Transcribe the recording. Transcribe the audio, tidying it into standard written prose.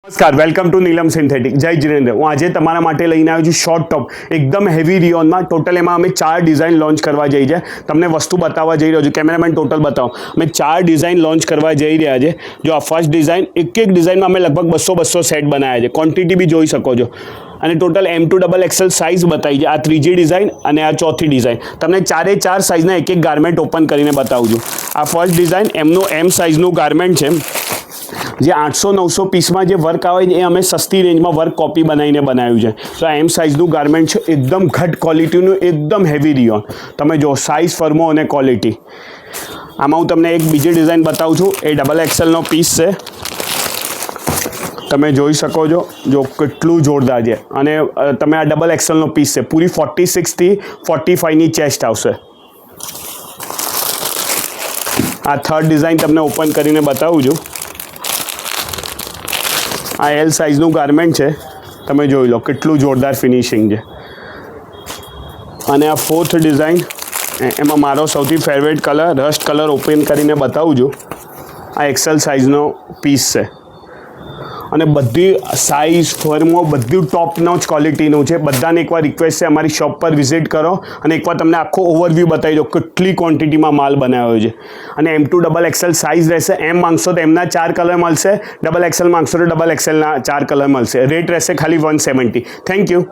નમસ્કાર, welcome to Neelam synthetic. જય જીનેન્દ્ર. હું આજે તમારા માટે લઈને આવ્યો છું શોર્ટ ટોપ, એકદમ હેવી રિયોનમાં. ટોટલ એમાં અમે 4 ડિઝાઇન લોન્ચ કરવા જઈ છે. તમને વસ્તુ બતાવવા જઈ રહ્યો છું. કેમેરામેન ટોટલ બતાવો. અમે 4 ડિઝાઇન લોન્ચ કરવા જઈ રહ્યા છે. જો આ ફર્સ્ટ ડિઝાઇન, એક ડિઝાઇનમાં અમે લગભગ 200 સેટ બનાવ્યા છે. ક્વોન્ટિટી બી જોઈ શકો છો. અને ટોટલ M2 XL સાઇઝ બતાવી છે. આ ત્રીજી ડિઝાઇન અને આ ચોથી ડિઝાઇન. તમને 4 સાઇઝના એક ગાર્મેન્ટ ઓપન કરીને બતાવું છું. આ ફર્સ્ટ ડિઝાઇન એમનું M સાઇઝનું ગાર્મેન્ટ છે. જે 800-900 પીસમાં જે વર્ક આવે છે એ અમે સસ્તી રેન્જમાં વર્ક કોપી બનાવીને બનાવ્યું છે. તો આ M સાઇઝનું ગાર્મેન્ટ છે, એકદમ ઘટ ક્વોલિટીનું, એકદમ હેવી રિયોન. તમે જો સાઇઝ, ફર્મો અને ક્વોલિટી. આમાં હું તમને એક બીજી ડિઝાઇન બતાવું છું. એ XXLનો પીસ છે. તમે જોઈ શકો છો, જો કેટલું જોરદાર છે. અને તમે આ XXLનો પીસ છે. પૂરી 46થી 45ની ચેસ્ટ આવશે. આ થર્ડ ડિઝાઇન તમને ઓપન કરીને બતાવું છું. આ L સાઇઝનું ગાર્મેન્ટ છે. તમે જોઈ લો કેટલું જોરદાર ફિનિશિંગ છે. અને આ ફોર્થ ડિઝાઇન, એમાં મારો સૌથી favourite colour rust colour open કરીને બતાવું છું. આ XL સાઇઝનો પીસ છે. અને બધી સાઇઝ, ફર્મો બધું ટોપ નોચ ક્વોલિટીનું છે. બધાને એકવાર રિક્વેસ્ટ છે, અમારી શોપ પર વિઝિટ કરો અને એકવાર તમને આખો ઓવરવ્યૂ બતાવી દો કેટલી ક્વોન્ટિટીમાં માલ બનાવ્યો છે. અને M2 XL સાઇઝ રહેશે. M માંગશો તો એમના 4 કલર મળશે. XL માંગશો તો XXLના 4 કલર મળશે. રેટ રહેશે ખાલી 170. Thank you.